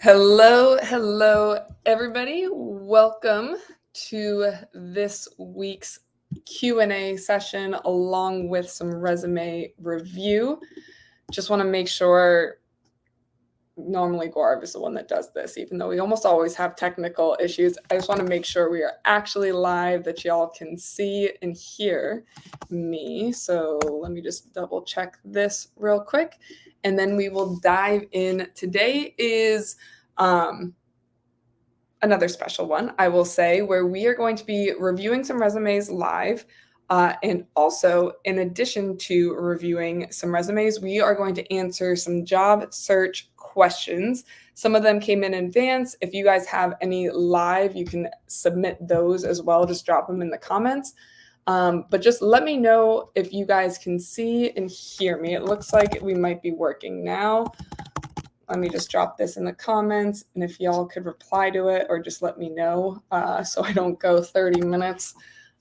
Hello, everybody. Welcome to this week's Q&A session along with some resume review. Just want to make sure, normally Gaurav is the one that does this, even though we almost always have technical issues. I just want to make sure we are actually live, that y'all can see and hear me. So let me just double check this real quick, and then we will dive in. Today is another special one, I will say, where we are going to be reviewing some resumes live. And also, in addition to reviewing some resumes, we are going to answer some job search questions. Some of them came in advance. If you guys have any live, you can submit those as well. Just drop them in the comments. But just let me know if you guys can see and hear me. It looks like we might be working now. Let me just drop this in the comments, and if y'all could reply to it or just let me know so I don't go 30 minutes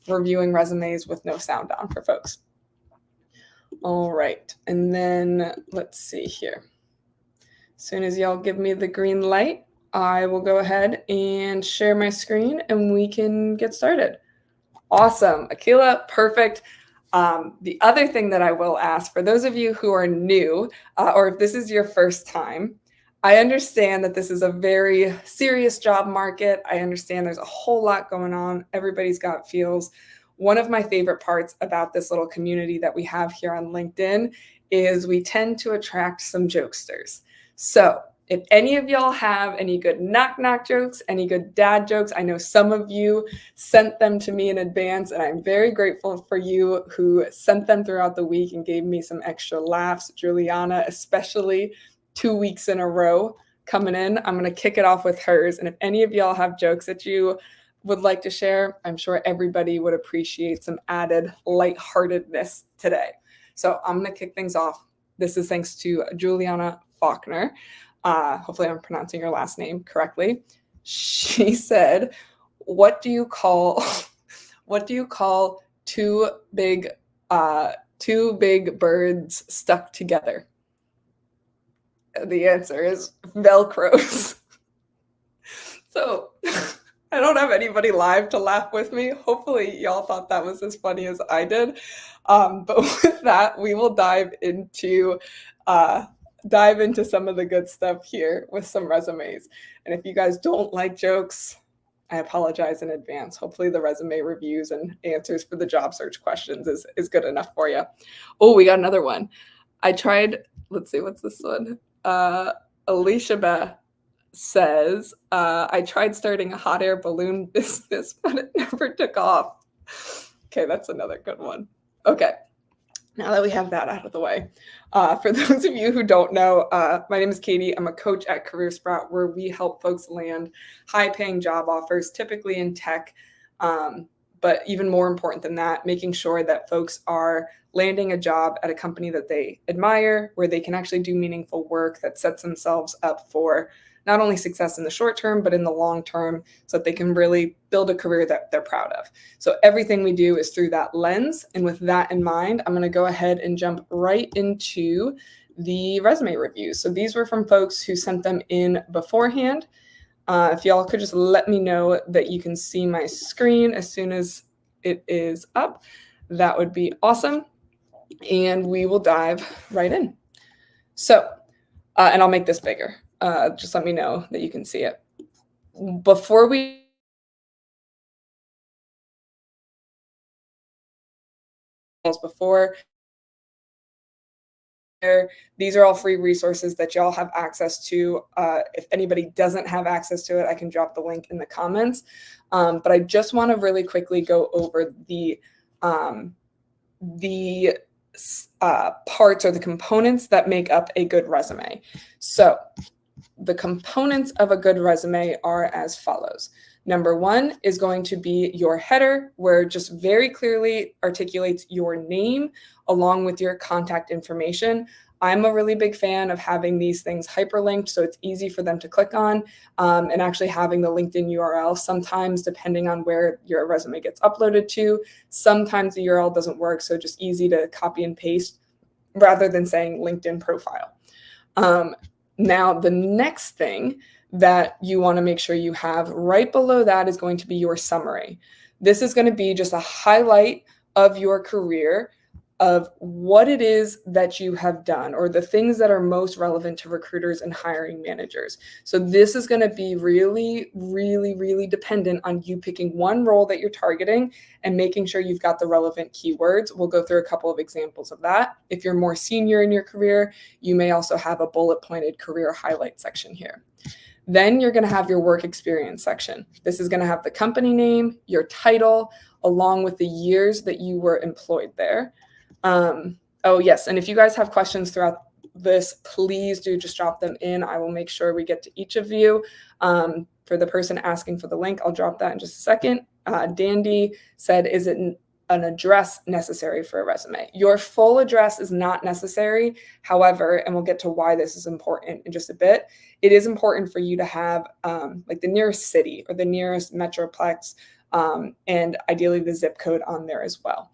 reviewing resumes with no sound on for folks. All right, and then let's see here. As soon as y'all give me the green light, I will go ahead and share my screen and we can get started. Awesome, Akila, perfect. The other thing that I will ask, for those of you who are new, or if this is your first time, I understand that this is a very serious job market. I understand there's a whole lot going on. Everybody's got feels. One of my favorite parts about this little community that we have here on LinkedIn is we tend to attract some jokesters. So if any of y'all have any good knock-knock jokes, any good dad jokes, I know some of you sent them to me in advance, and I'm very grateful for you who sent them throughout the week and gave me some extra laughs. Juliana, especially 2 weeks in a row coming in. I'm going to kick it off with hers. And if any of y'all have jokes that you would like to share, I'm sure everybody would appreciate some added lightheartedness today. So I'm going to kick things off. This is thanks to Juliana Faulkner. Hopefully I'm pronouncing your last name correctly. She said, what do you call two big birds stuck together? The answer is Velcros. So I don't have anybody live to laugh with me. Hopefully y'all thought that was as funny as I did. But with that, we will dive into some of the good stuff here with some resumes. And if you guys don't like jokes, I apologize in advance. Hopefully the resume reviews and answers for the job search questions is good enough for you. Oh, we got another one. I tried, let's see, what's this one? Alicia says, I tried starting a hot air balloon business, but it never took off. Okay, that's another good one. Okay, now that we have that out of the way, for those of you who don't know, my name is Katie. I'm a coach at Career Sprout, where we help folks land high-paying job offers, typically in tech, but even more important than that, making sure that folks are landing a job at a company that they admire, where they can actually do meaningful work that sets themselves up for not only success in the short term, but in the long term, so that they can really build a career that they're proud of. So everything we do is through that lens. And with that in mind, I'm going to go ahead and jump right into the resume reviews. So these were from folks who sent them in beforehand. If y'all could just let me know that you can see my screen as soon as it is up, that would be awesome. And we will dive right in. So, and I'll make this bigger. Just let me know that you can see it. Before these are all free resources that y'all have access to. If anybody doesn't have access to it, I can drop the link in the comments. But I just want to really quickly go over the parts or the components that make up a good resume. So the components of a good resume are as follows. Number one is going to be your header, where it just very clearly articulates your name along with your contact information. I'm a really big fan of having these things hyperlinked so it's easy for them to click on, and actually having the LinkedIn URL. Sometimes, depending on where your resume gets uploaded to, sometimes the URL doesn't work, so just easy to copy and paste rather than saying LinkedIn profile. Now, the next thing that you want to make sure you have right below that is going to be your summary. This is going to be just a highlight of your career, of what it is that you have done, or the things that are most relevant to recruiters and hiring managers. So this is going to be really, really, really dependent on you picking one role that you're targeting and making sure you've got the relevant keywords. We'll go through a couple of examples of that. If you're more senior in your career, you may also have a bullet pointed career highlight section here. Then you're going to have your work experience section. This is going to have the company name, your title, along with the years that you were employed there. Oh, yes. And if you guys have questions throughout this, please do just drop them in. I will make sure we get to each of you. For the person asking for the link, I'll drop that in just a second. Dandy said, is it an address necessary for a resume? Your full address is not necessary. However, and we'll get to why this is important in just a bit, it is important for you to have like the nearest city or the nearest metroplex, and ideally the zip code on there as well.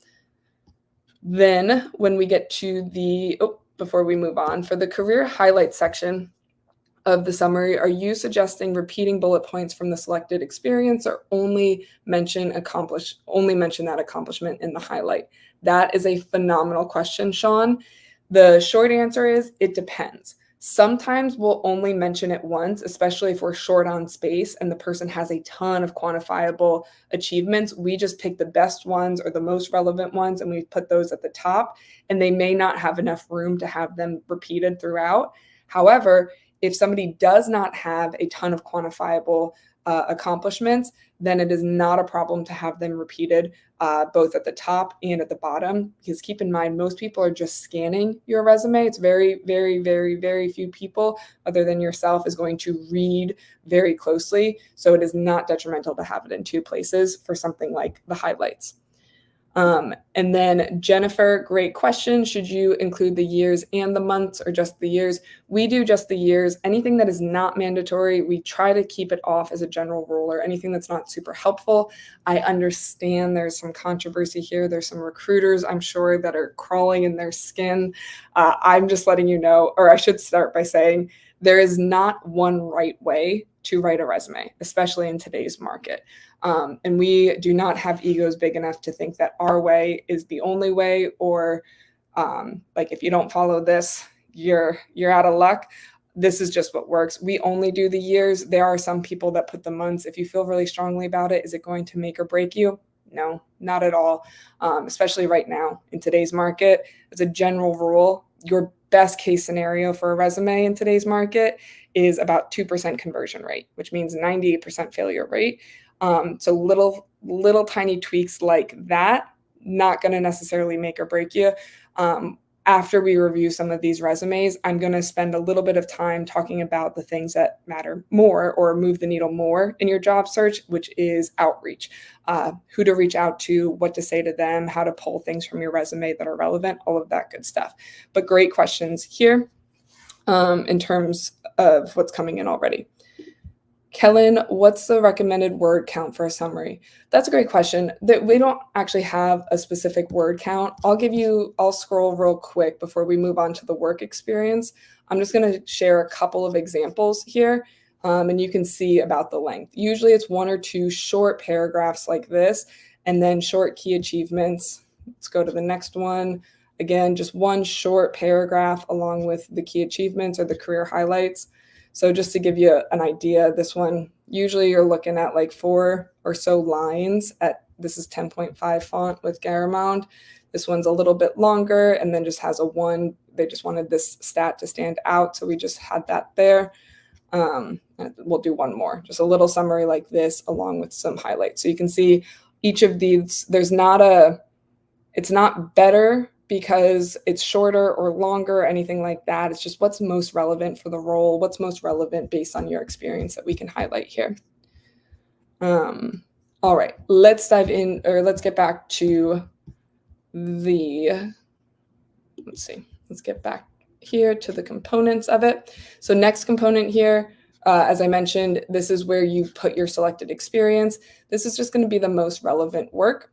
Then when we get to the, before we move on, for the career highlights section of the summary, are you suggesting repeating bullet points from the selected experience, or only mention that accomplishment in the highlight? That is a phenomenal question, Sean. The short answer is it depends. Sometimes we'll only mention it once, especially if we're short on space and the person has a ton of quantifiable achievements. We just pick the best ones or the most relevant ones and we put those at the top, and they may not have enough room to have them repeated throughout. However, if somebody does not have a ton of quantifiable accomplishments, then it is not a problem to have them repeated both at the top and at the bottom. Because keep in mind, most people are just scanning your resume. It's very, very, very, very few people other than yourself is going to read very closely. So it is not detrimental to have it in two places for something like the highlights. And then Jennifer, great question. Should you include the years and the months, or just the years? We do just the years. Anything that is not mandatory, we try to keep it off as a general rule, or anything that's not super helpful. I understand there's some controversy here. There's some recruiters, I'm sure, that are crawling in their skin. I'm just letting you know, or I should start by saying, there is not one right way to write a resume, especially in today's market. And we do not have egos big enough to think that our way is the only way, or like if you don't follow this, you're out of luck. This is just what works. We only do the years. There are some people that put the months. If you feel really strongly about it, is it going to make or break you? No, not at all. Especially right now in today's market, as a general rule, your best case scenario for a resume in today's market is about 2% conversion rate, which means 98% failure rate. So little tiny tweaks like that, not going to necessarily make or break you. After we review some of these resumes, I'm going to spend a little bit of time talking about the things that matter more or move the needle more in your job search, which is outreach, who to reach out to, what to say to them, how to pull things from your resume that are relevant, all of that good stuff. But great questions here in terms of what's coming in already. Kellen, what's the recommended word count for a summary? That's a great question. That we don't actually have a specific word count. I'll scroll real quick before we move on to the work experience. I'm just going to share a couple of examples here, and you can see about the length. Usually it's one or two short paragraphs like this, and then short key achievements. Let's go to the next one. Again, just one short paragraph along with the key achievements or the career highlights. So just to give you an idea, this one, usually you're looking at like 4 or so lines this is 10.5 font with Garamond. This one's a little bit longer and then just has a 1. They just wanted this stat to stand out. So we just had that there. We'll do one more, just a little summary like this along with some highlights. So you can see each of these, it's not better because it's shorter or longer or anything like that. It's just what's most relevant for the role, what's most relevant based on your experience that we can highlight here. All right, let's dive in, or let's get back to let's get back here to the components of it. So next component here, as I mentioned, this is where you put your selected experience. This is just going to be the most relevant work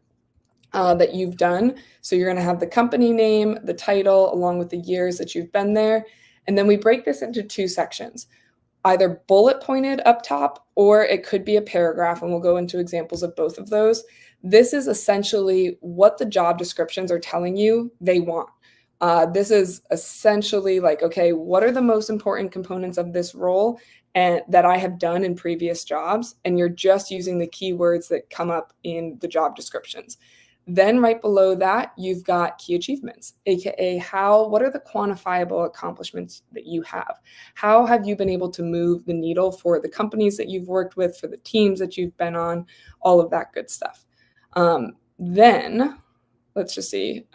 that you've done. So you're going to have the company name, the title, along with the years that you've been there. And then we break this into two sections, either bullet pointed up top, or it could be a paragraph, and we'll go into examples of both of those. This is essentially what the job descriptions are telling you they want. This is essentially like, okay, what are the most important components of this role and that I have done in previous jobs? And you're just using the keywords that come up in the job descriptions. Then right below that, you've got key achievements, aka what are the quantifiable accomplishments that you have? How have you been able to move the needle for the companies that you've worked with, for the teams that you've been on, all of that good stuff. Then let's just see.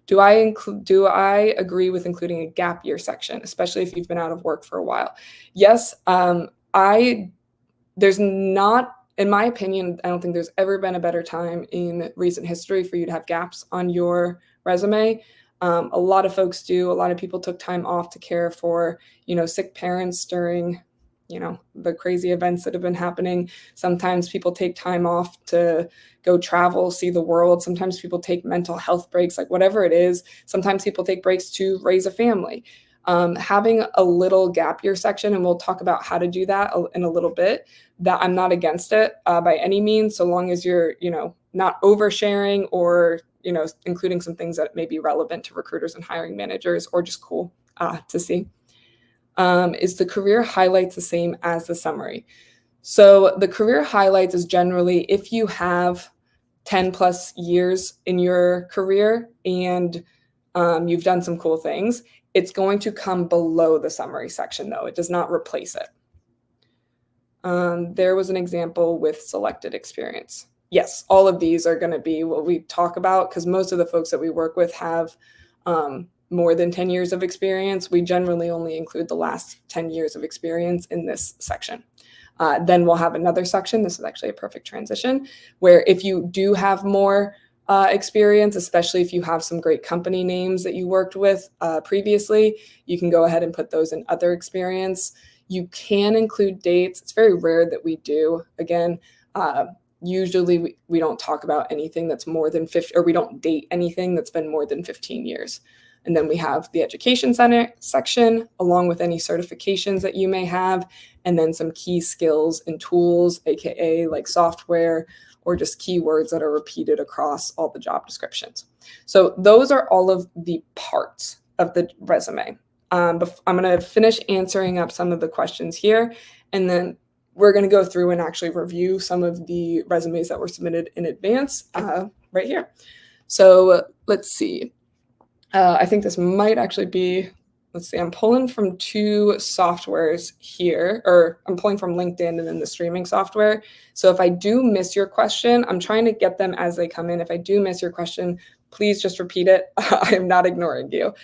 Do I agree with including a gap year section, especially if you've been out of work for a while? Yes. There's not, in my opinion, I don't think there's ever been a better time in recent history for you to have gaps on your resume. A lot of folks do. A lot of people took time off to care for, sick parents during, the crazy events that have been happening. Sometimes people take time off to go travel, see the world. Sometimes people take mental health breaks, like whatever it is. Sometimes people take breaks to raise a family. Having a little gap year section, and we'll talk about how to do that in a little bit, that I'm not against it by any means, so long as you're, not oversharing or, including some things that may be relevant to recruiters and hiring managers or just cool to see. Is the career highlights the same as the summary? So the career highlights is generally if you have 10 plus years in your career and you've done some cool things, it's going to come below the summary section, though. It does not replace it. There was an example with selected experience. Yes, all of these are going to be what we talk about because most of the folks that we work with have more than 10 years of experience. We generally only include the last 10 years of experience in this section. Then we'll have another section. This is actually a perfect transition where if you do have more experience, especially if you have some great company names that you worked with previously, you can go ahead and put those in other experience. You can include dates. It's very rare that we do. Again, usually we don't talk about anything that's more than 50, or we don't date anything that's been more than 15 years. And then we have the education center section, along with any certifications that you may have, and then some key skills and tools, aka like software, or just keywords that are repeated across all the job descriptions. So those are all of the parts of the resume. I'm going to finish answering up some of the questions here, and then we're going to go through and actually review some of the resumes that were submitted in advance right here. So let's see. I think this might actually be, let's see, I'm pulling from two softwares here, or I'm pulling from LinkedIn and then the streaming software. So if I do miss your question, I'm trying to get them as they come in. If I do miss your question, please just repeat it. I am not ignoring you.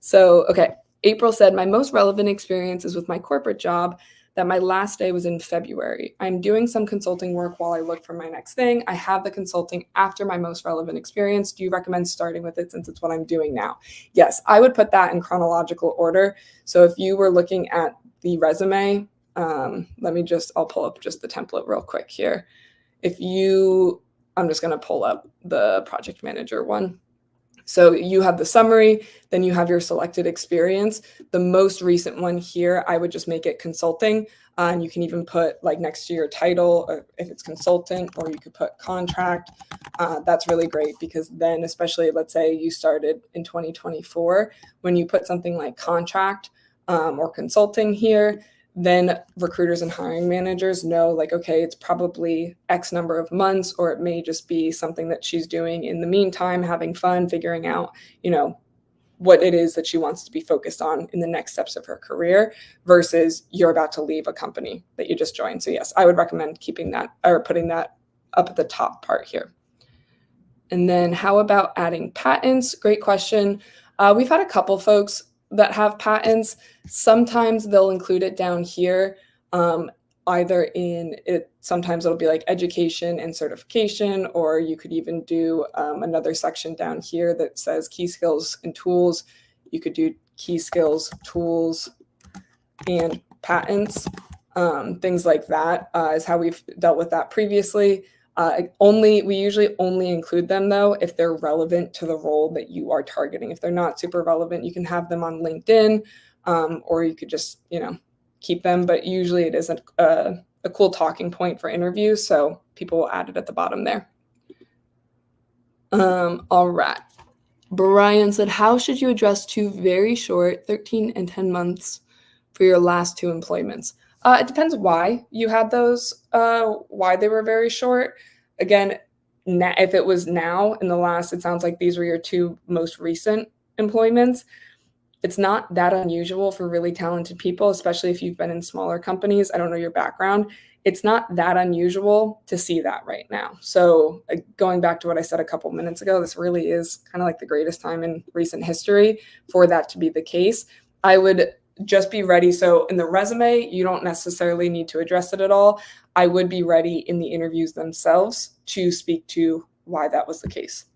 So, okay. April said, my most relevant experience is with my corporate job that my last day was in February. I'm doing some consulting work while I look for my next thing. I have the consulting after my most relevant experience. Do you recommend starting with it since it's what I'm doing now? Yes, I would put that in chronological order. So if you were looking at the resume, I'll pull up just the template real quick here. I'm just going to pull up the project manager one. So you have the summary, then you have your selected experience. The most recent one here, I would just make it consulting. And you can even put like next to your title, or if it's consultant, or you could put contract. That's really great because then, especially let's say you started in 2024, when you put something like contract or consulting here, then recruiters and hiring managers know like, okay, it's probably X number of months, or it may just be something that she's doing in the meantime, having fun, figuring out, what it is that she wants to be focused on in the next steps of her career versus you're about to leave a company that you just joined. So yes, I would recommend keeping that or putting that up at the top part here. And then how about adding patents? Great question. We've had a couple folks that have patents. Sometimes they'll include it down here, either in it. Sometimes it'll be like education and certification, or you could even do another section down here that says key skills and tools. You could do key skills, tools, and patents. Things like that is how we've dealt with that previously. We usually only include them though if they're relevant to the role that you are targeting. If they're not super relevant, you can have them on LinkedIn, or you could just, keep them. But usually it isn't a cool talking point for interviews, so people will add it at the bottom there. All right. Brian said, how should you address 2 very short 13 and 10 months for your last 2 employments? It depends why you had those, why they were very short. Again, if it was now in the last, it sounds like these were your 2 most recent employments. It's not that unusual for really talented people, especially if you've been in smaller companies. I don't know your background. It's not that unusual to see that right now. So going back to what I said a couple minutes ago, this really is kind of like the greatest time in recent history for that to be the case. I would just be ready. So in the resume, you don't necessarily need to address it at all. I would be ready in the interviews themselves to speak to why that was the case.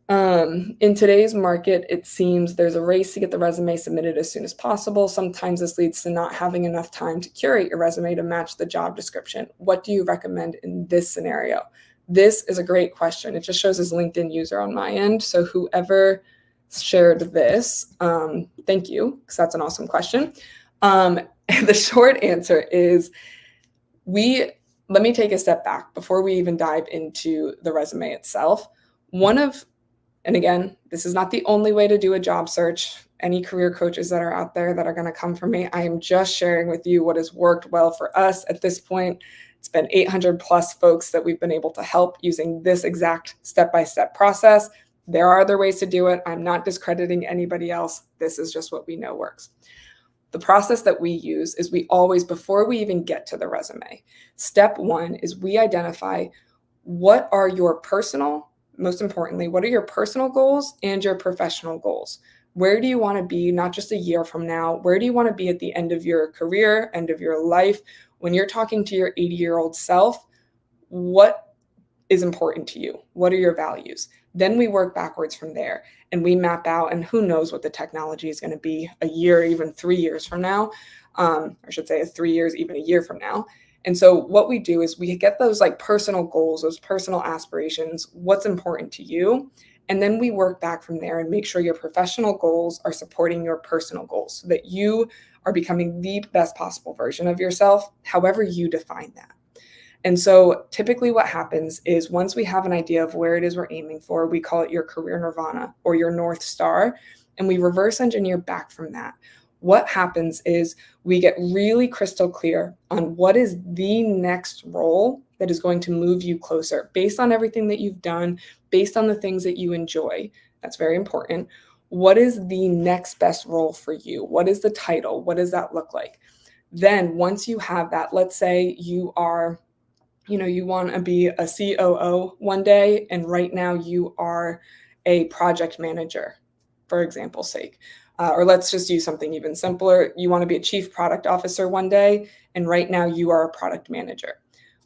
In today's market, it seems there's a race to get the resume submitted as soon as possible. Sometimes this leads to not having enough time to curate your resume to match the job description. What do you recommend in this scenario? This is a great question. It just shows as LinkedIn user on my end. So whoever shared this, thank you, because that's an awesome question. The short answer is let me take a step back before we even dive into the resume itself. And again, this is not the only way to do a job search. Any career coaches that are out there that are going to come from me, I am just sharing with you what has worked well for us at this point. It's been 800 plus folks that we've been able to help using this exact step-by-step process. There are other ways to do it. I'm not discrediting anybody else. This is just what we know works. The process that we use is we always, before we even get to the resume, step 1 is we identify what are your personal, most importantly, what are your personal goals and your professional goals? Where do you want to be, not just a year from now? Where do you want to be at the end of your career, end of your life? When you're talking to your 80-year-old self, what is important to you? What are your values? Then we work backwards from there and we map out, and who knows what the technology is going to be a year, even 3 years from now. I should say 3 years, even a year from now. And so what we do is we get those like personal goals, those personal aspirations, what's important to you. And then we work back from there and make sure your professional goals are supporting your personal goals so that you are becoming the best possible version of yourself, however you define that. And so typically what happens is once we have an idea of where it is we're aiming for, we call it your career nirvana or your North Star, and we reverse engineer back from that. What happens is we get really crystal clear on what is the next role that is going to move you closer based on everything that you've done, based on the things that you enjoy. That's very important. What is the next best role for you? What is the title? What does that look like? Then once you have that, let's say you are, you want to be a COO one day, and right now you are a project manager, for example's sake. Or let's just use something even simpler. You want to be a chief product officer one day, and right now you are a product manager.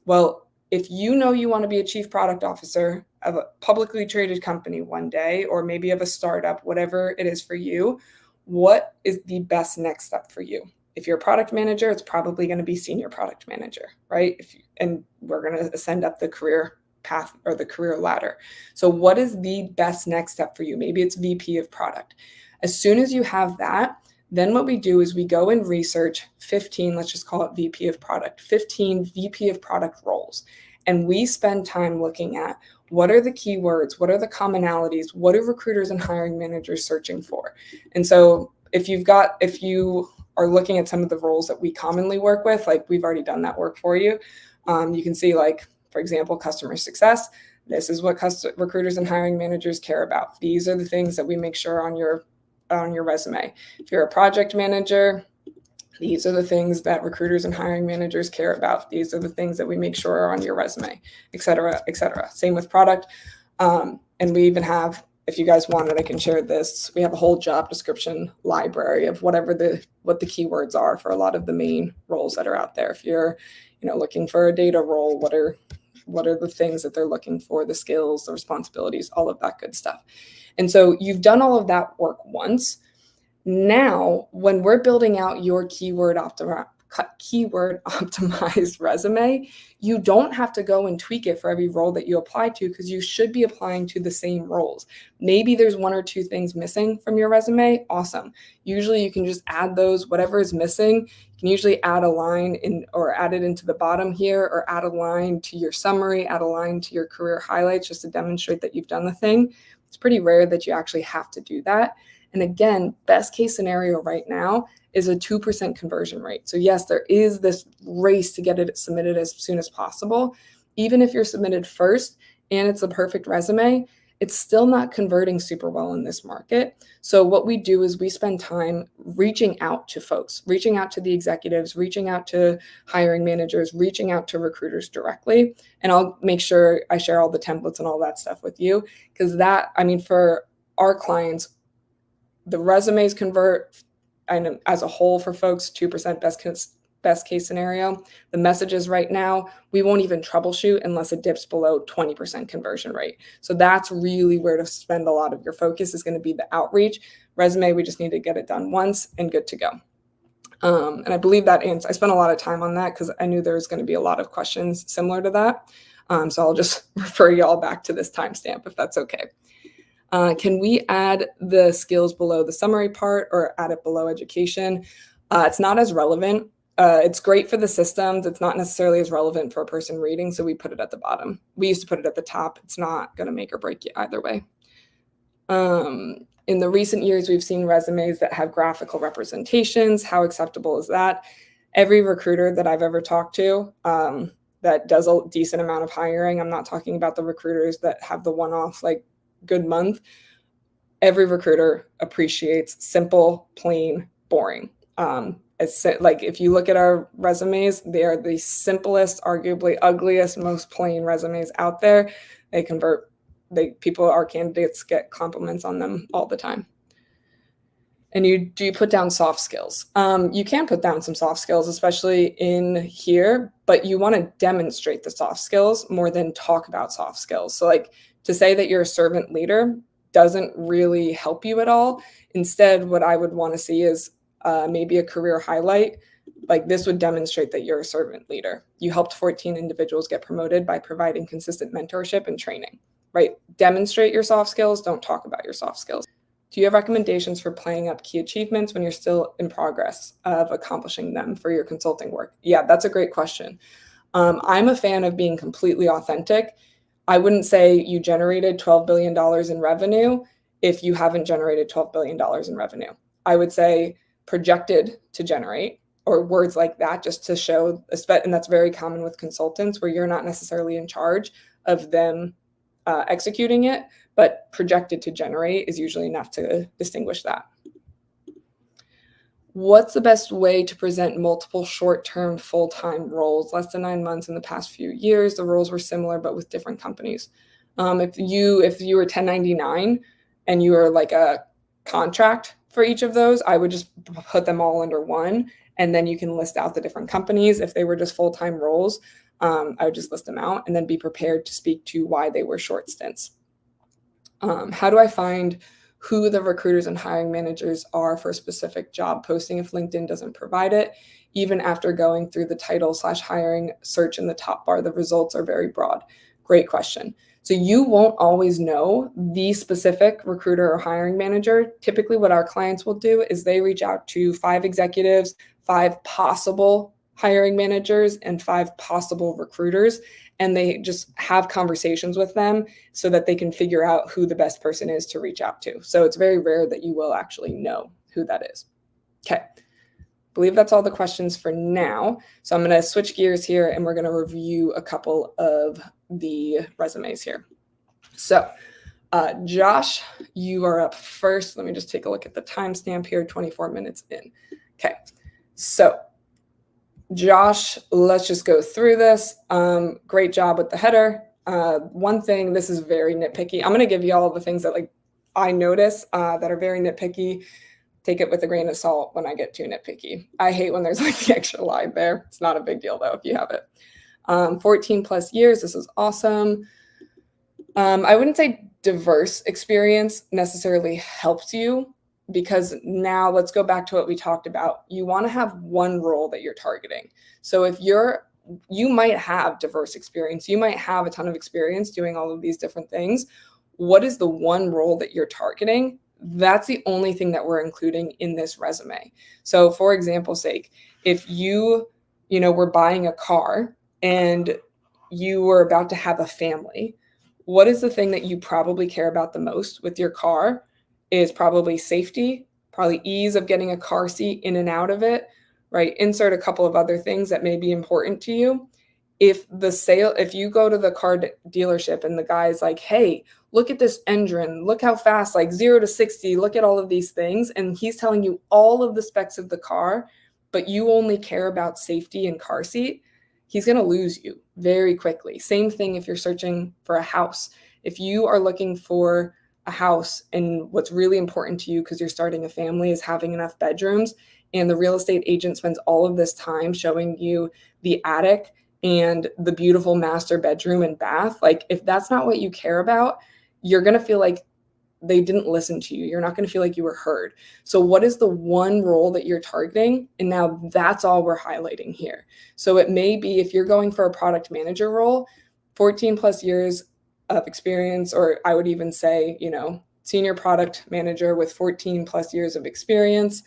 Well, if you know you want to be a chief product officer of a publicly traded company one day, or maybe of a startup, whatever it is for you, what is the best next step for you? If you're a product manager, it's probably going to be senior product manager, right? And we're going to ascend up the career path or the career ladder. So what is the best next step for you? Maybe it's VP of product. As soon as you have that, then what we do is we go and research 15, let's just call it VP of product, 15 VP of product roles. And we spend time looking at what are the keywords, what are the commonalities, what are recruiters and hiring managers searching for? And so if you are looking at some of the roles that we commonly work with, like we've already done that work for you. You can see, like, for example, customer success. This is what recruiters and hiring managers care about. These are the things that we make sure on your resume. If you're a project manager, these are the things that recruiters and hiring managers care about. These are the things that we make sure are on your resume, et cetera, et cetera. Same with product. And we even have, if you guys want it, I can share this. We have a whole job description library of what the keywords are for a lot of the main roles that are out there. If you're, looking for a data role, what are the things that they're looking for, the skills, the responsibilities, all of that good stuff. And so you've done all of that work once. Now, when we're building out your keyword keyword optimized resume, you don't have to go and tweak it for every role that you apply to because you should be applying to the same roles. Maybe there's one or two things missing from your resume. Awesome. Usually you can just add those, whatever is missing. You can usually add a line in or add it into the bottom here, or add a line to your summary, add a line to your career highlights just to demonstrate that you've done the thing. It's pretty rare that you actually have to do that. And again, best case scenario right now is a 2% conversion rate. So yes, there is this race to get it submitted as soon as possible. Even if you're submitted first and it's a perfect resume, it's still not converting super well in this market. So what we do is we spend time reaching out to folks, reaching out to the executives, reaching out to hiring managers, reaching out to recruiters directly. And I'll make sure I share all the templates and all that stuff with you, because that, I mean, for our clients, the resumes convert, and as a whole for folks, 2% best case scenario. The messages right now, we won't even troubleshoot unless it dips below 20% conversion rate. So that's really where to spend a lot of your focus is going to be the outreach. Resume, we just need to get it done once and good to go. And I believe that I spent a lot of time on that because I knew there was going to be a lot of questions similar to that. So I'll just refer you all back to this timestamp if that's okay. Can we add the skills below the summary part or add it below education? It's not as relevant. It's great for the systems. It's not necessarily as relevant for a person reading, so we put it at the bottom. We used to put it at the top. It's not going to make or break you either way. In the recent years, we've seen resumes that have graphical representations. How acceptable is that? Every recruiter that I've ever talked to that does a decent amount of hiring, I'm not talking about the recruiters that have the one-off like good month. Every recruiter appreciates simple, plain, boring. Like if you look at our resumes, they are the simplest, arguably ugliest, most plain resumes out there. They convert. Our candidates get compliments on them all the time. And do you put down soft skills? You can put down some soft skills, especially in here, but you want to demonstrate the soft skills more than talk about soft skills. So like to say that you're a servant leader doesn't really help you at all. Instead, what I would want to see is maybe a career highlight. Like this would demonstrate that you're a servant leader. You helped 14 individuals get promoted by providing consistent mentorship and training, right? Demonstrate your soft skills. Don't talk about your soft skills. Do you have recommendations for playing up key achievements when you're still in progress of accomplishing them for your consulting work? Yeah, that's a great question. I'm a fan of being completely authentic. I wouldn't say you generated $12 billion in revenue if you haven't generated $12 billion in revenue. I would say projected to generate, or words like that, just to show, and that's very common with consultants where you're not necessarily in charge of them executing it, but projected to generate is usually enough to distinguish that. What's the best way to present multiple short-term full-time roles? Less than 9 months in the past few years, the roles were similar, but with different companies. If you were 1099 and you were like a contract for each of those, I would just put them all under one, and then you can list out the different companies. If they were just full-time roles, I would just list them out and then be prepared to speak to why they were short stints. How do I find who the recruiters and hiring managers are for a specific job posting if LinkedIn doesn't provide it? Even after going through the title/hiring search in the top bar, the results are very broad. Great question. So you won't always know the specific recruiter or hiring manager. Typically what our clients will do is they reach out to 5 executives, 5 possible hiring managers, and 5 possible recruiters, and they just have conversations with them so that they can figure out who the best person is to reach out to. So it's very rare that you will actually know who that is. Okay, believe that's all the questions for now. So I'm going to switch gears here and we're going to review a couple of the resumes here. So Josh, you are up first. Let me just take a look at the timestamp here, 24 minutes in. Okay, so Josh, let's just go through this. Great job with the header. One thing, this is very nitpicky. I'm going to give you all the things that like I notice that are very nitpicky. Take it with a grain of salt when I get too nitpicky. I hate when there's like the extra line there. It's not a big deal though if you have it. 14 plus years. This is awesome. I wouldn't say diverse experience necessarily helps you because now let's go back to what we talked about. You want to have one role that you're targeting. So if you might have diverse experience, you might have a ton of experience doing all of these different things. What is the one role that you're targeting? That's the only thing that we're including in this resume. So for example's sake, if you were buying a car and you were about to have a family, what is the thing that you probably care about the most with your car? Is probably safety, probably ease of getting a car seat in and out of it, right? Insert a couple of other things that may be important to you. If you go to the car dealership and the guy's like, hey, look at this engine, look how fast, like 0 to 60, look at all of these things. And he's telling you all of the specs of the car, but you only care about safety and car seat, he's going to lose you very quickly. Same thing if you're searching for a house. If you are looking for a house and what's really important to you because you're starting a family is having enough bedrooms, and the real estate agent spends all of this time showing you the attic and the beautiful master bedroom and bath, like if that's not what you care about, you're going to feel like they didn't listen to you. You're not going to feel like you were heard. So what is the one role that you're targeting? And now that's all we're highlighting here. So it may be, if you're going for a product manager role, 14 plus years of experience, or I would even say, senior product manager with 14 plus years of experience,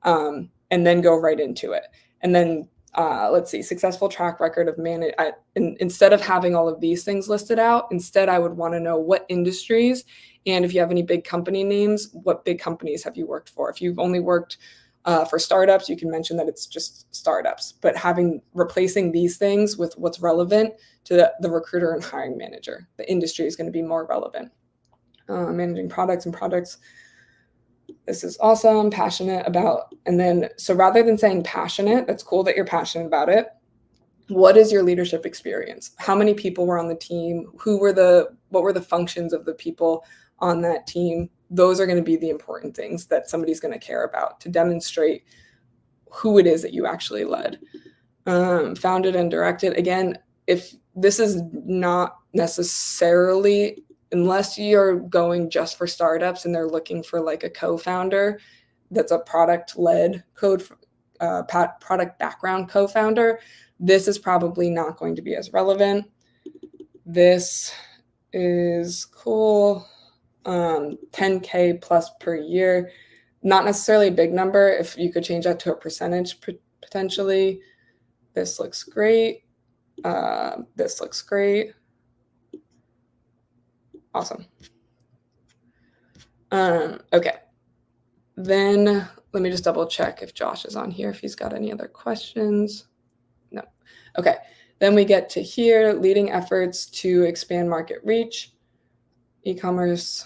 and then go right into it. And then let's see, successful track record of manage. Instead of having all of these things listed out, instead I would want to know what industries, and if you have any big company names, what big companies have you worked for? If you've only worked for startups, you can mention that it's just startups. But replacing these things with what's relevant to the recruiter and hiring manager, the industry is going to be more relevant. Managing products and products. This is awesome, passionate about, and then, so rather than saying passionate, that's cool that you're passionate about it. What is your leadership experience? How many people were on the team? What were the functions of the people on that team? Those are going to be the important things that somebody's going to care about to demonstrate who it is that you actually led. Founded and directed. Again, if this is not necessarily, unless you're going just for startups and they're looking for like a co-founder that's a product-led product background co-founder, this is probably not going to be as relevant. This is cool. 10K plus per year. Not necessarily a big number. If you could change that to a percentage potentially. This looks great. This looks great. Awesome. Okay. Then let me just double check if Josh is on here, if he's got any other questions. No. Okay. Then we get to here, leading efforts to expand market reach, e-commerce.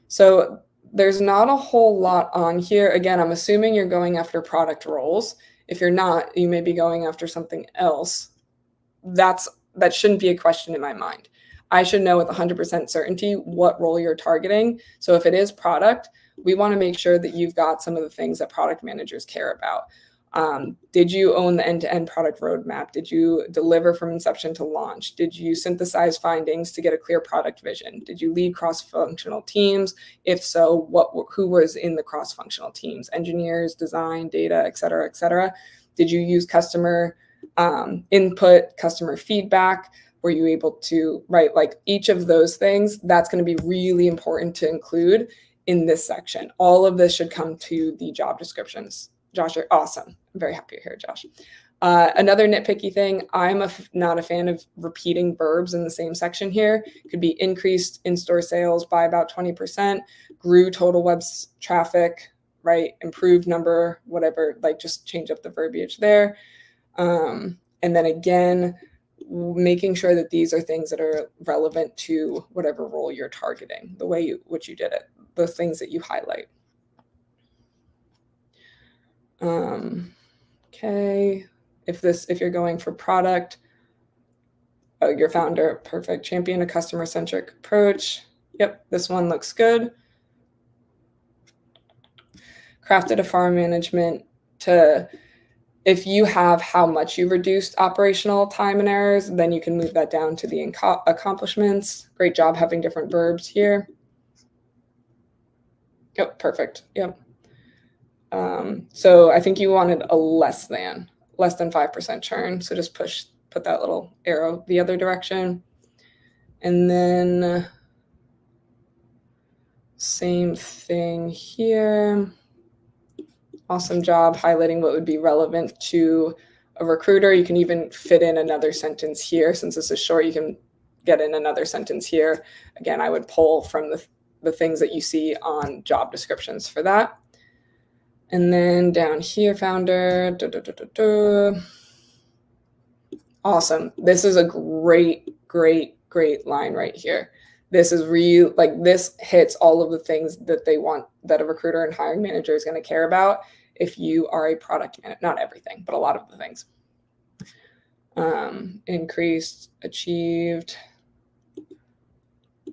So there's not a whole lot on here. Again, I'm assuming you're going after product roles. If you're not, you may be going after something else. That shouldn't be a question in my mind. I should know with 100% certainty what role you're targeting. So if it is product, we want to make sure that you've got some of the things that product managers care about. Did you own the end-to-end product roadmap? Did you deliver from inception to launch? Did you synthesize findings to get a clear product vision? Did you lead cross-functional teams? If so, who was in the cross-functional teams? Engineers, design, data, et cetera, et cetera. Did you use customer input, customer feedback? Were you able to write like each of those things? That's going to be really important to include in this section. All of this should come to the job descriptions. Josh, you're awesome. I'm very happy you're here, Josh. Another nitpicky thing, I'm not a fan of repeating verbs in the same section here. Could be increased in-store sales by about 20%, grew total web traffic, right? Improved number, whatever, like just change up the verbiage there. And then again, making sure that these are things that are relevant to whatever role you're targeting, the way which you did it, the things that you highlight. Okay. If you're going for product, your founder, perfect. Champion a customer-centric approach. Yep, this one looks good. Crafted a farm management to, if you have how much you reduced operational time and errors, then you can move that down to the accomplishments. Great job having different verbs here. Yep, perfect. Yep. So I think you wanted a less than 5% churn. So just put that little arrow the other direction. And then same thing here. Awesome job highlighting what would be relevant to a recruiter. You can even fit in another sentence here. Since this is short, you can get in another sentence here. Again, I would pull from the things that you see on job descriptions for that. And then down here, founder. Awesome. This is a great line right here. This is real, like this hits all of the things that they want, that a recruiter and hiring manager is going to care about if you are a product manager. Not everything, but a lot of the things. Increased, achieved.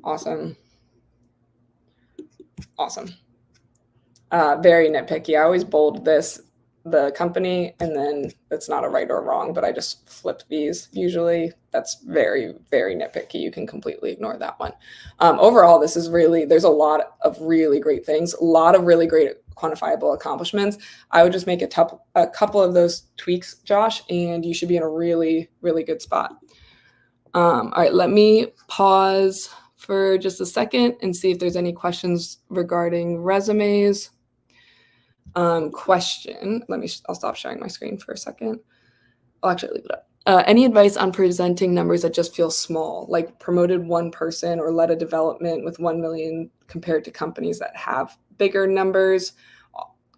Awesome. Very nitpicky. I always bold the company, and then it's not a right or wrong, but I just flip these usually. That's very nitpicky. You can completely ignore that one. Overall, this is really, there's a lot of really great things, a lot of really great quantifiable accomplishments. I would just make a couple of those tweaks, Josh, and you should be in a really good spot. All right, let me pause for just a second and see if there's any questions regarding resumes. Question. I'll stop sharing my screen for a second. I'll actually leave it up. Any advice on presenting numbers that just feel small, like promoted one person or led a development with 1 million compared to companies that have bigger numbers?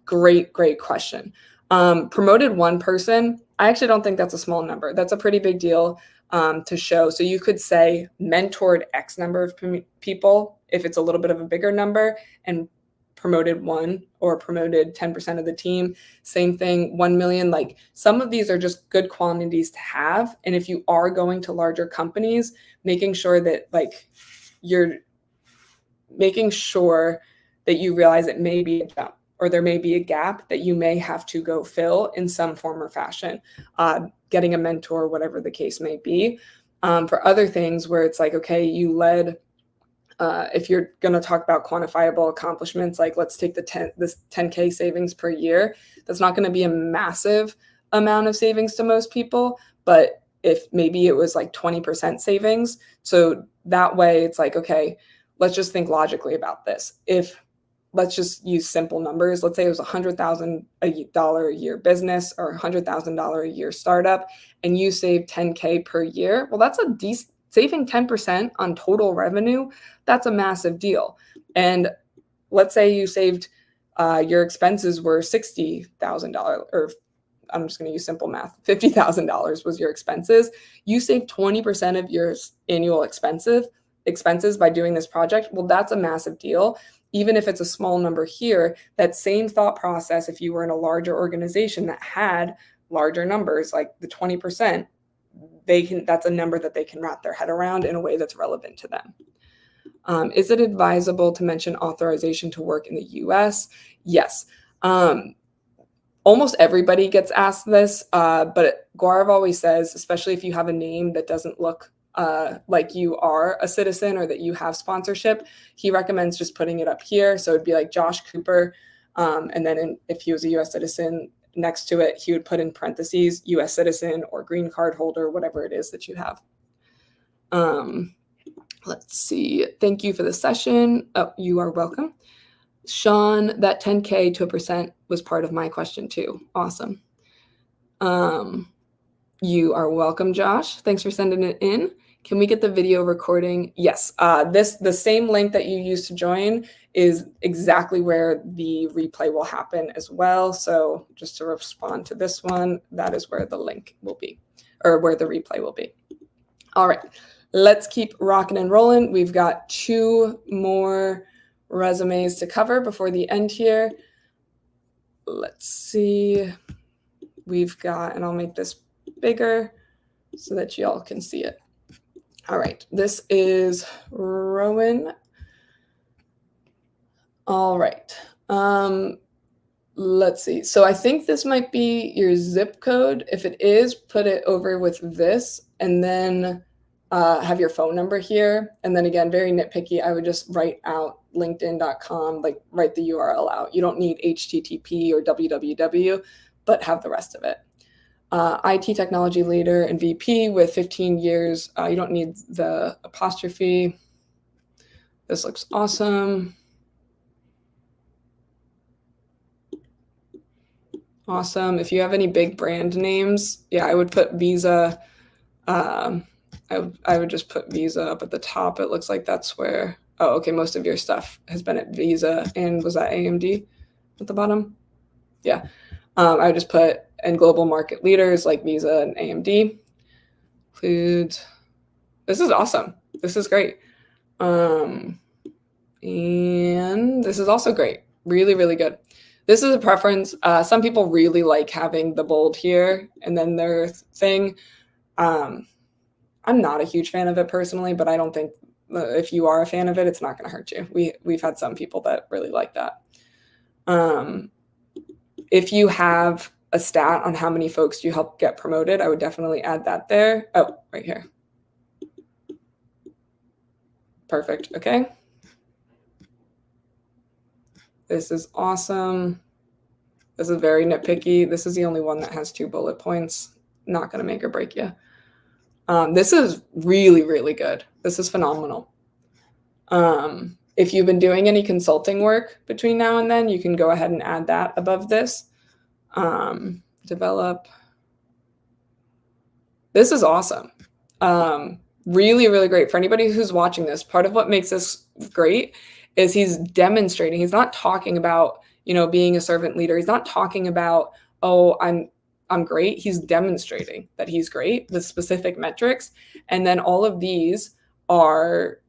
Great question. Promoted one person, I actually don't think that's a small number. That's a pretty big deal to show. So you could say mentored X number of people if it's a little bit of a bigger number, and promoted one or promoted 10% of the team. Same thing, 1 million. Like, some of these are just good quantities to have. And if you are going to larger companies, making sure that you're making sure that you realize it may be a jump, or there may be a gap that you may have to go fill in some form or fashion, getting a mentor, whatever the case may be. For other things where it's like, okay, you led, if you're going to talk about quantifiable accomplishments, like let's take this 10K savings per year, that's not going to be a massive amount of savings to most people, but if maybe it was like 20% savings, so that way it's like, okay, let's just think logically about this. Let's just use simple numbers. Let's say it was $100,000 a year business or $100,000 a year startup, and you save 10K per year. Well, that's a decent, saving 10% on total revenue. That's a massive deal. And let's say you saved, your expenses were $60,000, or I'm just going to use simple math. $50,000 was your expenses. You saved 20% of your annual expenses by doing this project. Well, that's a massive deal. Even if it's a small number here, that same thought process, if you were in a larger organization that had larger numbers, like the 20%, that's a number that they can wrap their head around in a way that's relevant to them. Is it advisable to mention authorization to work in the US? Yes. Almost everybody gets asked this, but Gaurav always says, especially if you have a name that doesn't look like you are a citizen or that you have sponsorship, he recommends just putting it up here. So it'd be like Josh Cooper. And then if he was a US citizen, next to it, he would put in parentheses, US citizen or green card holder, whatever it is that you have. Let's see. Thank you for the session. Oh, you are welcome. Sean, that 10K to a percent was part of my question too. Awesome. You are welcome, Josh. Thanks for sending it in. Can we get the video recording? Yes. The same link that you used to join is exactly where the replay will happen as well. So just to respond to this one, that is where the link will be, or where the replay will be. All right, let's keep rocking and rolling. We've got 2 more resumes to cover before the end here. Let's see. We've got, and I'll make this bigger so that y'all can see it. All right, this is Rowan. All right, let's see. So I think this might be your zip code. If it is, put it over with this, and then have your phone number here. And then again, very nitpicky, I would just write out linkedin.com, like write the URL out. You don't need HTTP or www, but have the rest of it. IT technology leader and VP with 15 years. You don't need the apostrophe. This looks awesome. Awesome. If you have any big brand names, yeah, I would put Visa. I would just put Visa up at the top. It looks like that's where, oh, okay, most of your stuff has been at Visa. And was that AMD at the bottom? Yeah. I would just put, and global market leaders like Visa and AMD. Includes, this is awesome. This is great. And this is also great. Really, really good. This is a preference. Some people really like having the bold here and then their thing. I'm not a huge fan of it personally, but I don't think if you are a fan of it, it's not going to hurt you. We've had some people that really like that. If you have a stat on how many folks you help get promoted, I would definitely add that there. Oh, right here. Perfect. Okay. This is awesome. This is very nitpicky. This is the only one that has 2 bullet points. Not going to make or break you. This is really, really good. This is phenomenal. If you've been doing any consulting work between now and then, you can go ahead and add that above this. Develop. This is awesome. Really, really great. For anybody who's watching this, part of what makes this great is he's demonstrating. He's not talking about, being a servant leader. He's not talking about, oh, I'm great. He's demonstrating that he's great with specific metrics. And then all of these are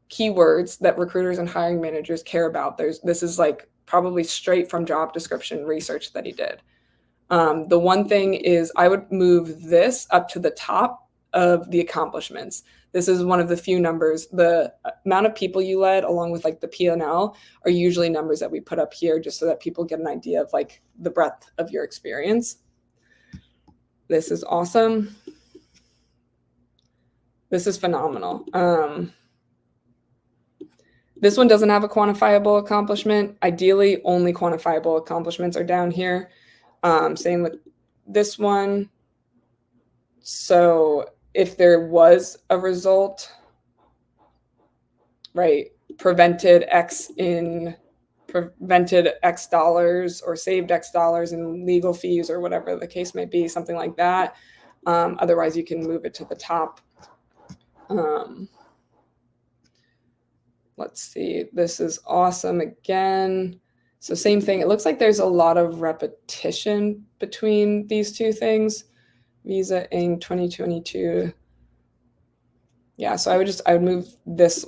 keywords that recruiters and hiring managers care about. This is like probably straight from job description research that he did. The one thing is I would move this up to the top of the accomplishments. This is one of the few numbers. The amount of people you led along with like the P&L are usually numbers that we put up here just so that people get an idea of like the breadth of your experience. This is awesome. This is phenomenal. This one doesn't have a quantifiable accomplishment. Ideally, only quantifiable accomplishments are down here. Same with this one. So if there was a result, right, prevented X dollars or saved X dollars in legal fees or whatever the case may be, something like that. Otherwise, you can move it to the top. Let's see. This is awesome again. So same thing. It looks like there's a lot of repetition between these two things. Visa Inc. 2022. Yeah, so I would move this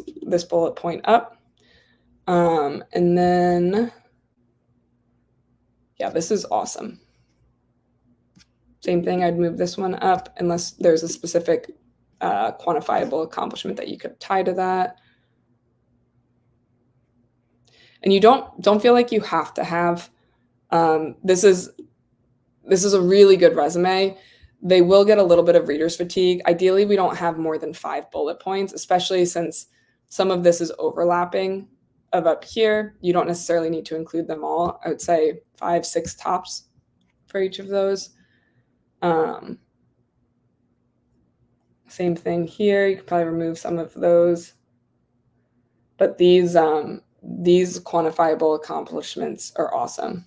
bullet point up. And then, yeah, this is awesome. Same thing, I'd move this one up unless there's a specific quantifiable accomplishment that you could tie to that. And you don't feel like you have to have, this is a really good resume. They will get a little bit of reader's fatigue. Ideally, we don't have more than 5 bullet points, especially since some of this is overlapping of up here. You don't necessarily need to include them all. I would say 5, 6 tops for each of those. Same thing here. You could probably remove some of those. But these quantifiable accomplishments are awesome.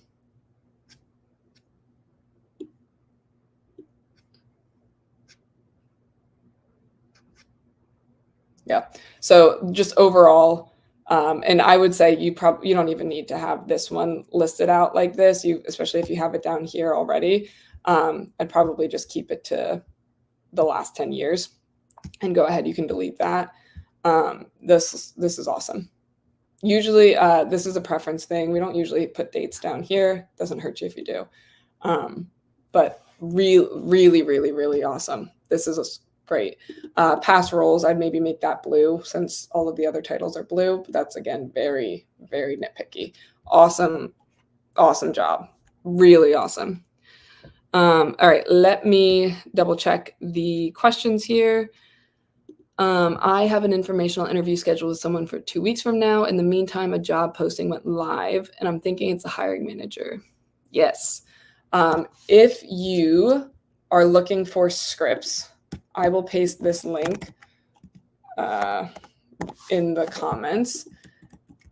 Yeah. So just overall, and I would say you don't even need to have this one listed out like this. Especially if you have it down here already. I'd probably just keep it to the last 10 years and go ahead. You can delete that. This is awesome. Usually, this is a preference thing. We don't usually put dates down here. Doesn't hurt you if you do. But really, really, really awesome. This is great. Past roles, I'd maybe make that blue since all of the other titles are blue. But that's, again, very, very nitpicky. Awesome job. Really awesome. All right, let me double check the questions here. I have an informational interview scheduled with someone for 2 weeks from now. In the meantime, a job posting went live, and I'm thinking it's a hiring manager. Yes. If you are looking for scripts, I will paste this link in the comments,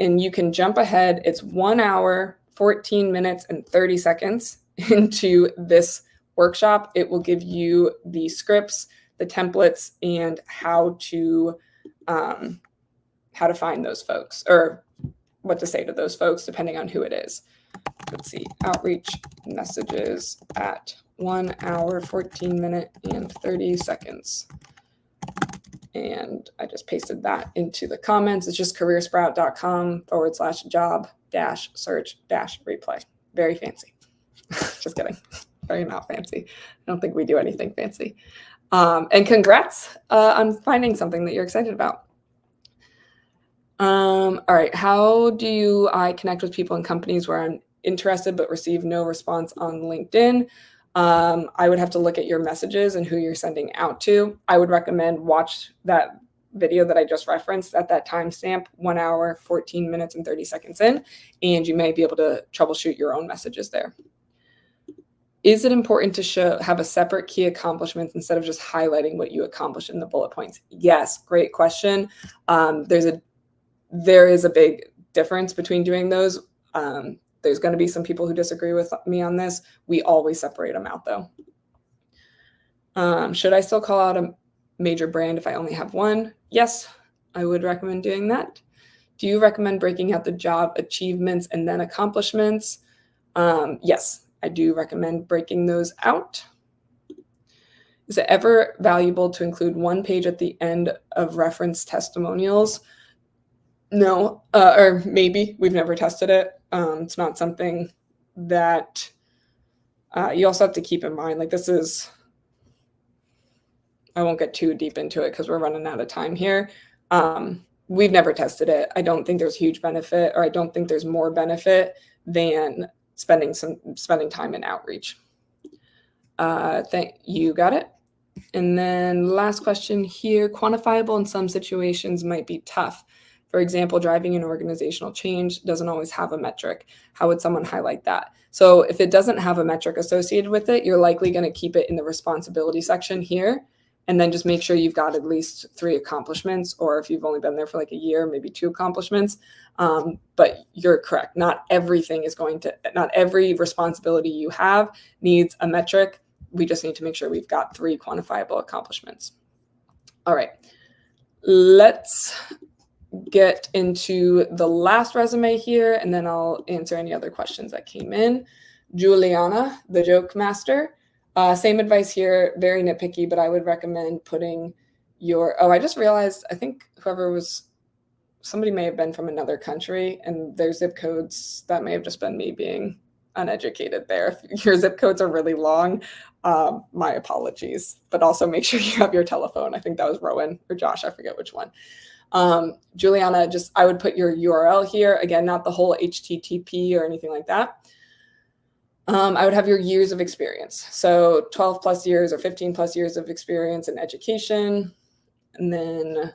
and you can jump ahead. It's 1 hour, 14 minutes, and 30 seconds into this workshop. It will give you the scripts, the templates, and how to find those folks, or what to say to those folks, depending on who it is. Let's see, outreach messages at 1 hour, 14 minute, and 30 seconds. And I just pasted that into the comments. It's just careersprout.com/job-search-replay. Very fancy. Just kidding. Very not fancy. I don't think we do anything fancy. And congrats on finding something that you're excited about. All right. How do I connect with people in companies where I'm interested but receive no response on LinkedIn? I would have to look at your messages and who you're sending out to. I would recommend watch that video that I just referenced at that timestamp, 1 hour, 14 minutes, and 30 seconds in, and you may be able to troubleshoot your own messages there. Is it important to have a separate key accomplishments instead of just highlighting what you accomplished in the bullet points? Yes, great question. There is a big difference between doing those. There's going to be some people who disagree with me on this. We always separate them out, though. Should I still call out a major brand if I only have one? Yes, I would recommend doing that. Do you recommend breaking out the job achievements and then accomplishments? Yes, I do recommend breaking those out. Is it ever valuable to include one page at the end of reference testimonials? No, or maybe. We've never tested it. It's not something that you also have to keep in mind. Like, this is, I won't get too deep into it because we're running out of time here. We've never tested it. I don't think there's huge benefit, or I don't think there's more benefit than spending time in outreach. You got it. And then last question here, quantifiable in some situations might be tough. For example, driving an organizational change doesn't always have a metric. How would someone highlight that? So if it doesn't have a metric associated with it, you're likely going to keep it in the responsibility section here, and then just make sure you've got at least 3 accomplishments, or if you've only been there for like a year, maybe 2 accomplishments. But you're correct. Not every responsibility you have needs a metric. We just need to make sure we've got 3 quantifiable accomplishments. All right, let's get into the last resume here, and then I'll answer any other questions that came in. Juliana, the joke master. Same advice here, very nitpicky, but I would recommend putting I just realized, I think somebody may have been from another country, and their zip codes, that may have just been me being uneducated there. If your zip codes are really long, my apologies, but also make sure you have your telephone. I think that was Rowan or Josh, I forget which one. Juliana, I would put your URL here. Again, not the whole HTTP or anything like that. I would have your years of experience. So 12 plus years or 15 plus years of experience in education. And then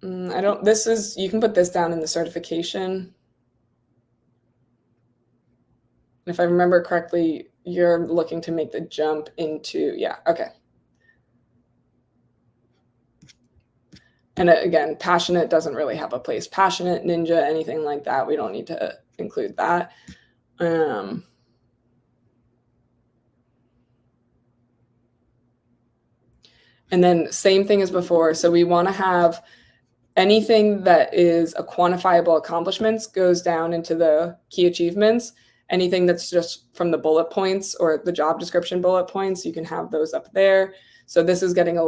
you can put this down in the certification. If I remember correctly, you're looking to make the jump into, yeah, okay. And again, passionate doesn't really have a place. Passionate, ninja, anything like that, we don't need to include that. And then same thing as before. So we want to have anything that is a quantifiable accomplishments goes down into the key achievements. Anything that's just from the bullet points or the job description bullet points, you can have those up there. So this is getting a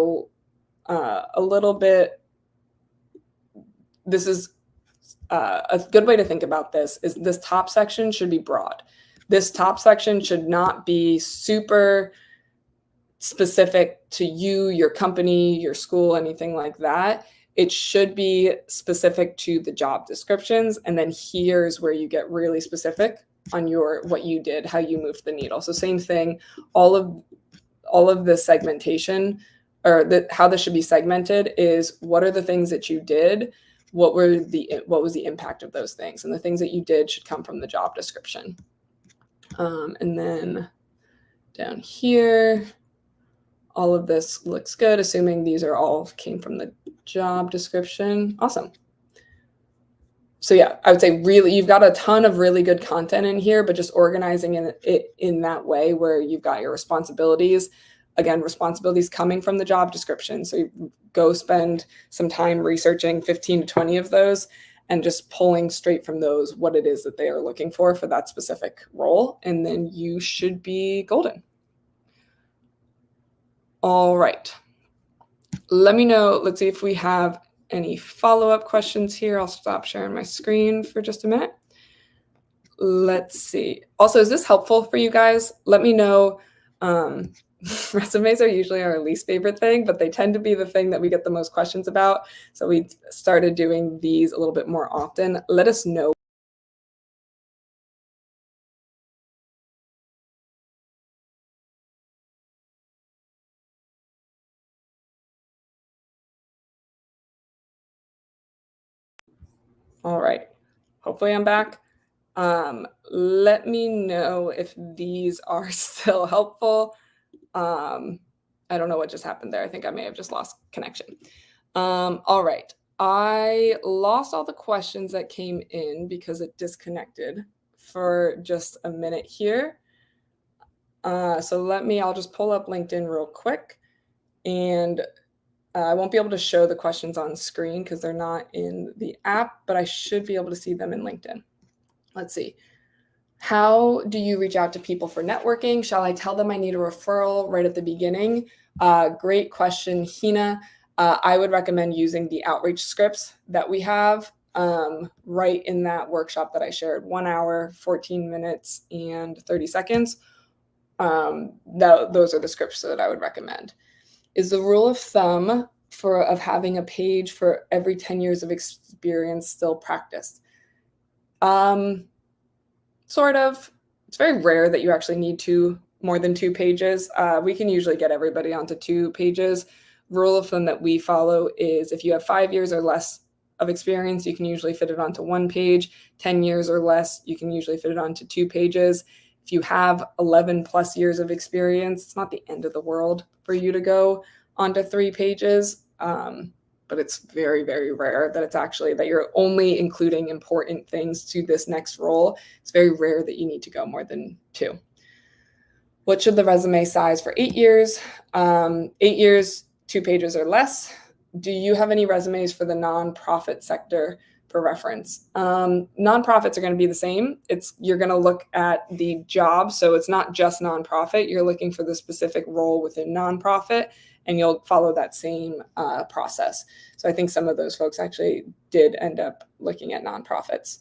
little bit, this is a good way to think about this is this top section should be broad. This top section should not be super specific to you, your company, your school, anything like that. It should be specific to the job descriptions. And then here's where you get really specific. on your what you did, how you moved the needle. So same thing, all of the segmentation, or how this should be segmented is what are the things that you did, what was the impact of those things, and the things that you did should come from the job description. And then down here, all of this looks good, assuming these are all came from the job description. Awesome. So yeah, I would say really, you've got a ton of really good content in here, but just organizing it in that way where you've got your responsibilities. Again, responsibilities coming from the job description. So you go spend some time researching 15 to 20 of those and just pulling straight from those what it is that they are looking for that specific role. And then you should be golden. All right. Let me know. Let's see if we have any follow-up questions here. I'll stop sharing my screen for just a minute. Let's see. Also, is this helpful for you guys? Let me know. Resumes are usually our least favorite thing, but they tend to be the thing that we get the most questions about. So we started doing these a little bit more often. Let us know. All right. Hopefully I'm back. Let me know if these are still helpful. I don't know what just happened there. I think I may have just lost connection. All right. I lost all the questions that came in because it disconnected for just a minute here. So I'll just pull up LinkedIn real quick, and I won't be able to show the questions on screen because they're not in the app, but I should be able to see them in LinkedIn. Let's see. How do you reach out to people for networking? Shall I tell them I need a referral right at the beginning? Great question, Hina. I would recommend using the outreach scripts that we have right in that workshop that I shared, 1 hour, 14 minutes, and 30 seconds. Those are the scripts that I would recommend. Is the rule of thumb of having a page for every 10 years of experience still practiced? Sort of. It's very rare that you actually need more than 2 pages. We can usually get everybody onto 2 pages. Rule of thumb that we follow is if you have 5 years or less of experience, you can usually fit it onto 1 page. 10 years or less, you can usually fit it onto 2 pages. If you have 11 plus years of experience, it's not the end of the world for you to go onto 3 pages. But it's very, very rare that it's actually that you're only including important things to this next role. It's very rare that you need to go more than 2. What should the resume size for 8 years? 8 years, 2 pages or less. Do you have any resumes for the nonprofit sector for reference? Nonprofits are going to be the same. You're going to look at the job. So it's not just nonprofit. You're looking for the specific role within nonprofit, and you'll follow that same process. So I think some of those folks actually did end up looking at nonprofits.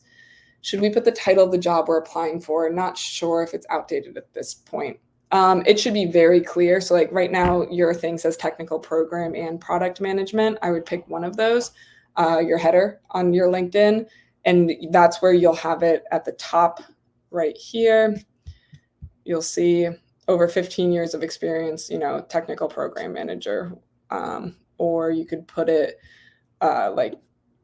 Should we put the title of the job we're applying for? Not sure if it's outdated at this point. It should be very clear. So like right now, your thing says technical program and product management. I would pick one of those, your header on your LinkedIn, and that's where you'll have it at the top right here. You'll see over 15 years of experience, technical program manager, or you could put it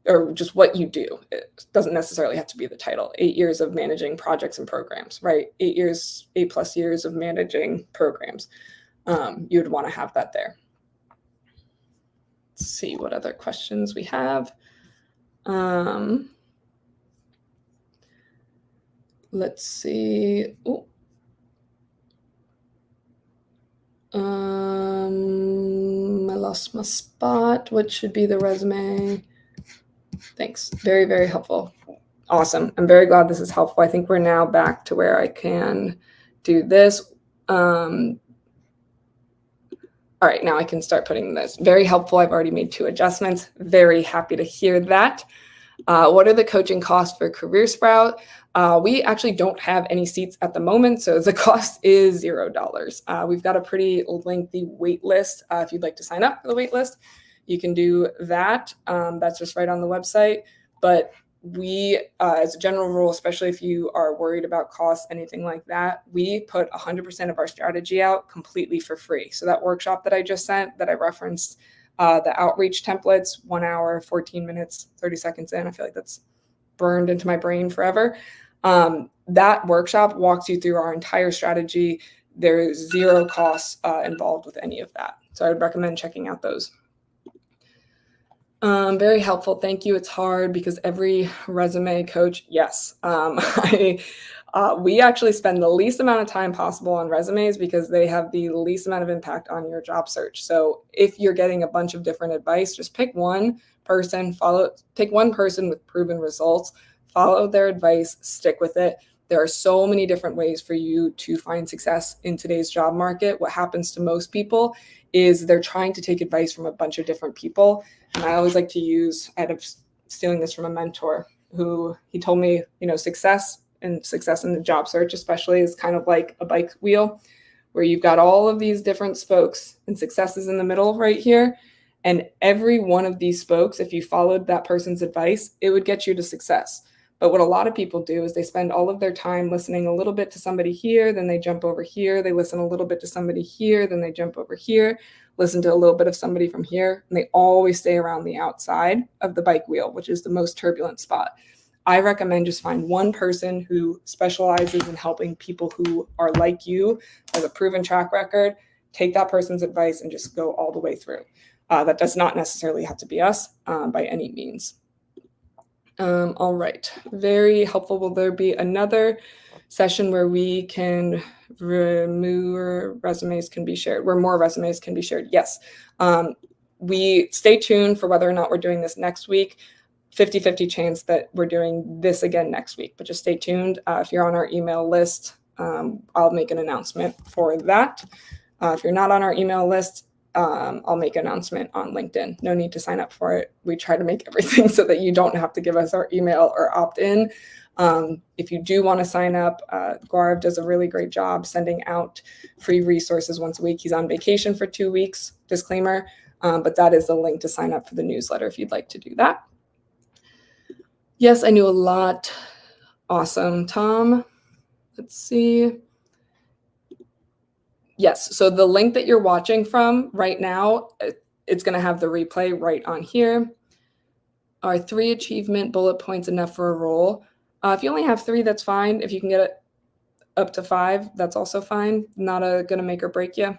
or just what you do. It doesn't necessarily have to be the title. 8 years of managing projects and programs, right? 8 plus years of managing programs. You would want to have that there. Let's see what other questions we have. Let's see. I lost my spot. What should be the resume? Thanks. Very, very helpful. Awesome. I'm very glad this is helpful. I think we're now back to where I can do this. All right, now I can start putting this. Very helpful. I've already made 2 adjustments. Very happy to hear that. What are the coaching costs for Career Sprout? We actually don't have any seats at the moment, so the cost is $0. We've got a pretty lengthy wait list. If you'd like to sign up for the wait list, you can do that. That's just right on the website. But we, as a general rule, especially if you are worried about costs, anything like that, we put 100% of our strategy out completely for free. So that workshop that I just sent, that I referenced, the outreach templates, 1 hour, 14 minutes, 30 seconds in, I feel like that's burned into my brain forever. That workshop walks you through our entire strategy. There is zero costs involved with any of that. So I would recommend checking out those. Very helpful. Thank you. It's hard because every resume coach, yes. We actually spend the least amount of time possible on resumes because they have the least amount of impact on your job search. So if you're getting a bunch of different advice, just pick one person, pick one person with proven results, follow their advice, stick with it. There are so many different ways for you to find success in today's job market. What happens to most people is they're trying to take advice from a bunch of different people. And I always like to use, I ended up stealing this from a mentor who he told me, success in the job search, especially, is kind of like a bike wheel where you've got all of these different spokes and success is in the middle right here. And every one of these spokes, if you followed that person's advice, it would get you to success. But what a lot of people do is they spend all of their time listening a little bit to somebody here, then they jump over here, they listen a little bit to somebody here, then they jump over here, listen to a little bit of somebody from here, and they always stay around the outside of the bike wheel, which is the most turbulent spot. I recommend just find one person who specializes in helping people who are like you, has a proven track record, take that person's advice and just go all the way through. That does not necessarily have to be us by any means. All right, very helpful. Will there be another session where we can remove resumes can be shared, where more resumes can be shared? Yes. We stay tuned for whether or not we're doing this next week. 50-50 chance that we're doing this again next week, but just stay tuned. If you're on our email list, I'll make an announcement for that. If you're not on our email list, I'll make an announcement on LinkedIn. No need to sign up for it. We try to make everything so that you don't have to give us our email or opt in. If you do want to sign up, Gaurav does a really great job sending out free resources once a week. He's on vacation for 2 weeks, disclaimer, but that is the link to sign up for the newsletter if you'd like to do that. Yes, I knew a lot. Awesome, Tom. Let's see. Yes, so the link that you're watching from right now, it's going to have the replay right on here. Are 3 achievement bullet points enough for a role? If you only have 3, that's fine. If you can get it up to 5, that's also fine. Not going to make or break you.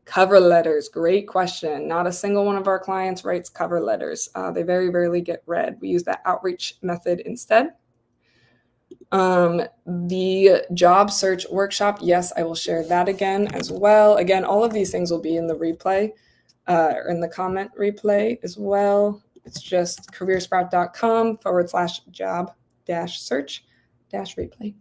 Cover letters, great question. Not a single one of our clients writes cover letters. They very rarely get read. We use that outreach method instead. The job search workshop, yes, I will share that again as well. Again, all of these things will be in the replay, or in the comment replay as well. It's just careersprout.com/job-search-replay.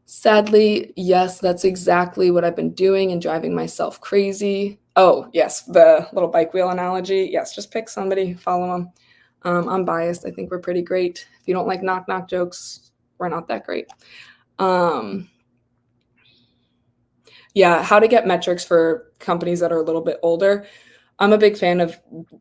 Sadly, yes, that's exactly what I've been doing and driving myself crazy. Oh, yes, the little bike wheel analogy. Yes, just pick somebody, follow them. I'm biased. I think we're pretty great. If you don't like knock-knock jokes, we're not that great. Yeah, how to get metrics for companies that are a little bit older. I'm a big fan of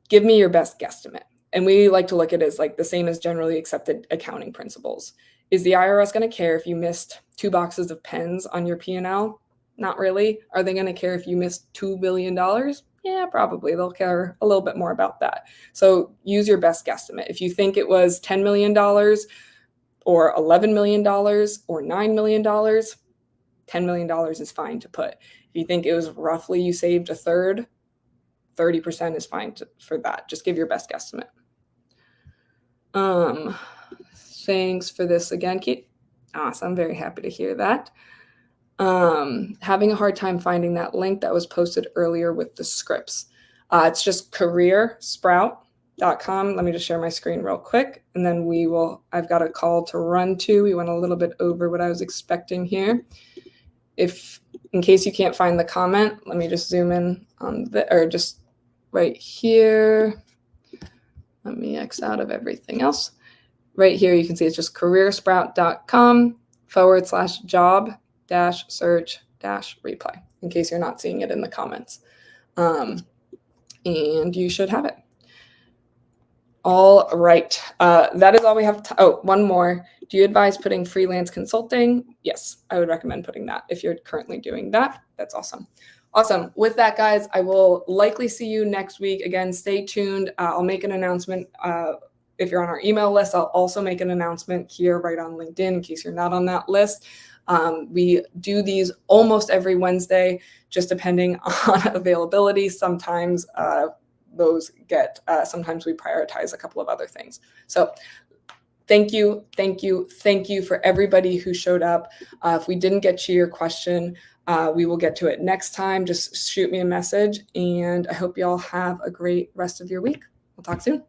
give me your best guesstimate. And we like to look at it as like the same as generally accepted accounting principles. Is the IRS going to care if you missed 2 boxes of pens on your P&L? Not really. Are they going to care if you missed $2 billion? Yeah, probably. They'll care a little bit more about that. So use your best guesstimate. If you think it was $10 million or $11 million or $9 million, $10 million is fine to put. If you think it was roughly you saved a third, 30% is fine for that. Just give your best guesstimate. Thanks for this again, Kate. Awesome. I'm very happy to hear that. Having a hard time finding that link that was posted earlier with the scripts. It's just careersprout.com. Let me just share my screen real quick, and then I've got a call to run to. We went a little bit over what I was expecting here. In case you can't find the comment, let me just zoom in on just right here. Let me X out of everything else. Right here, you can see it's just careersprout.com/job-search-replay, in case you're not seeing it in the comments. And you should have it. All right. That is all we have. Oh, one more. Do you advise putting freelance consulting? Yes, I would recommend putting that if you're currently doing that. That's awesome. Awesome. With that, guys, I will likely see you next week. Again, stay tuned. I'll make an announcement. If you're on our email list, I'll also make an announcement here right on LinkedIn in case you're not on that list. We do these almost every Wednesday, just depending on availability. Sometimes those get, sometimes we prioritize a couple of other things. So thank you for everybody who showed up. If we didn't get to your question, we will get to it next time. Just shoot me a message, and I hope you all have a great rest of your week. We'll talk soon.